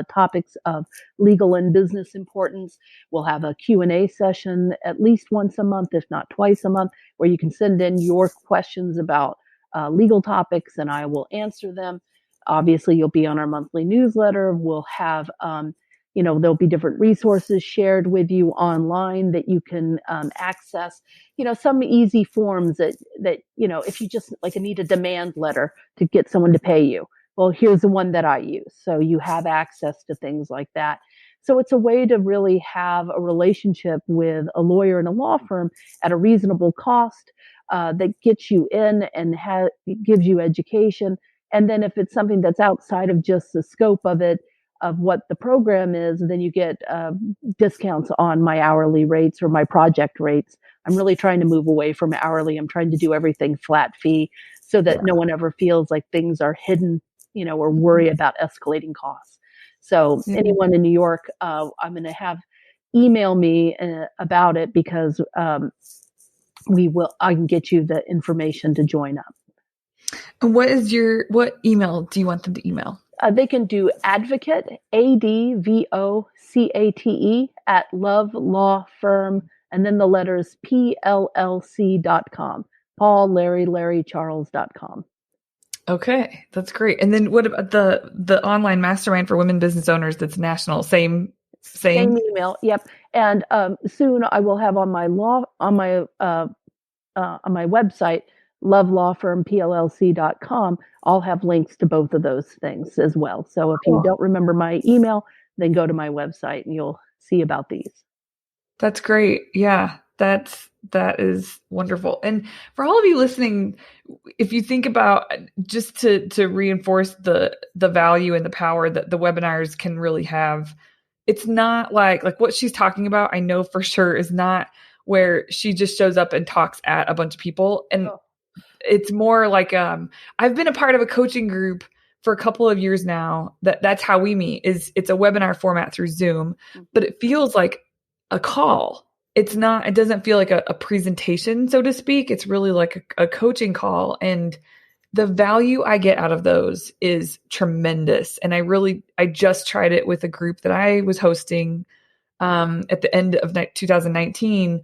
topics of legal and business importance. We'll have a Q&A session at least once a month, if not twice a month, where you can send in your questions about legal topics and I will answer them. Obviously, you'll be on our monthly newsletter. We'll have there'll be different resources shared with you online that you can access. Some easy forms that if you just like need a demand letter to get someone to pay you, well, here's the one that I use, so you have access to things like that. So it's a way to really have a relationship with a lawyer and a law firm at a reasonable cost that gets you in and gives you education. And then if it's something that's outside of just the scope of what the program is, then you get discounts on my hourly rates or my project rates. I'm really trying to move away from hourly. I'm trying to do everything flat fee so that yeah. no one ever feels like things are hidden, or worry about escalating costs. So Yeah. anyone in New York, I'm going to have email me about it because I can get you the information to join up. And what email do you want them to email? They can do advocate, ADVOCATE, at Love Law Firm, and then the letters PLLC.com. Paul, Larry, Charles.com. Okay, that's great. And then what about the online mastermind for women business owners that's national? Same. Email. Yep. And soon I will have on my website, lovelawfirmpllc.com, I'll have links to both of those things as well. So if you don't remember my email, then go to my website and you'll see about these. That's great. Yeah, that is wonderful. And for all of you listening, if you think about just to reinforce the value and the power that the webinars can really have, it's not like what she's talking about, I know for sure, is not where she just shows up and talks at a bunch of people. And it's more like I've been a part of a coaching group for a couple of years now. That's how we meet. It's a webinar format through Zoom, but it feels like a call. It doesn't feel like a presentation, so to speak. It's really like a coaching call. And the value I get out of those is tremendous. And I just tried it with a group that I was hosting at the end of 2019.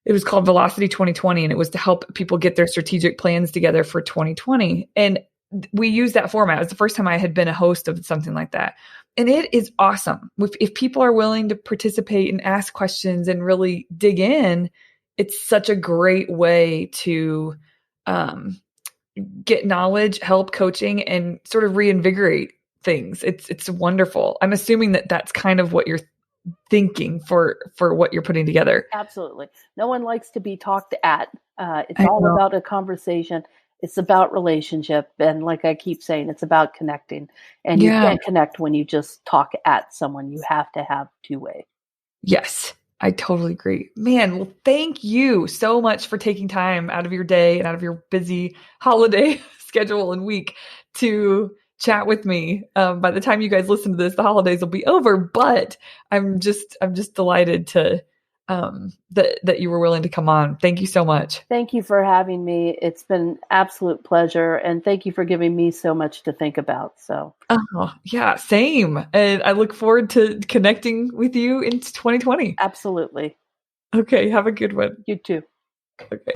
It was called Velocity 2020, and it was to help people get their strategic plans together for 2020. And we used that format. It was the first time I had been a host of something like that. And it is awesome. If people are willing to participate and ask questions and really dig in, it's such a great way to get knowledge, help coaching, and sort of reinvigorate things. It's wonderful. I'm assuming that that's kind of what you're thinking for what you're putting together. Absolutely. No one likes to be talked at. It's all about a conversation. It's about relationship. And like I keep saying, it's about connecting. And you can't connect when you just talk at someone. You have to have two-way. Yes, I totally agree. Man, well, thank you so much for taking time out of your day and out of your busy holiday schedule and week to chat with me. By the time you guys listen to this, the holidays will be over, but I'm just delighted to that you were willing to come on. Thank you so much. Thank you for having me. It's been an absolute pleasure, and thank you for giving me so much to think about. So, yeah, same. And I look forward to connecting with you in 2020. Absolutely. Okay, have a good one. You too. Okay.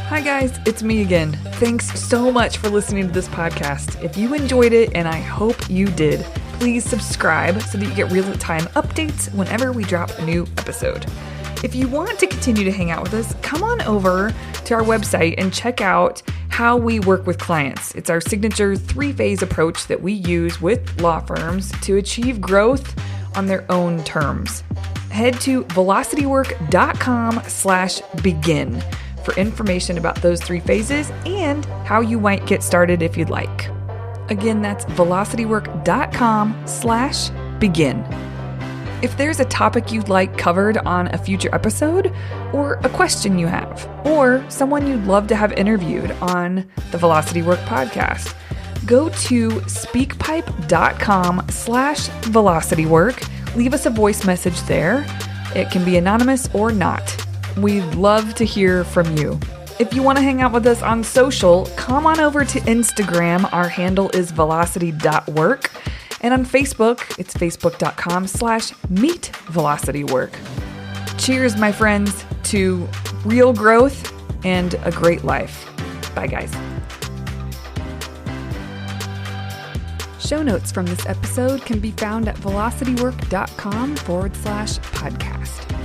Hi guys, it's me again. Thanks so much for listening to this podcast. If you enjoyed it, and I hope you did, please subscribe so that you get real-time updates whenever we drop a new episode. If you want to continue to hang out with us, come on over to our website and check out how we work with clients. It's our signature 3-phase approach that we use with law firms to achieve growth on their own terms. Head to velocitywork.com/begin for information about those 3 phases and how you might get started if you'd like. Again, that's velocitywork.com/begin. If there's a topic you'd like covered on a future episode, or a question you have, or someone you'd love to have interviewed on the Velocity Work podcast, go to speakpipe.com/velocitywork. Leave us a voice message there. It can be anonymous or not. We'd love to hear from you. If you want to hang out with us on social, come on over to Instagram. Our handle is velocity.work. And on Facebook, it's facebook.com/meetvelocitywork. Cheers, my friends, to real growth and a great life. Bye, guys. Show notes from this episode can be found at velocitywork.com/podcast.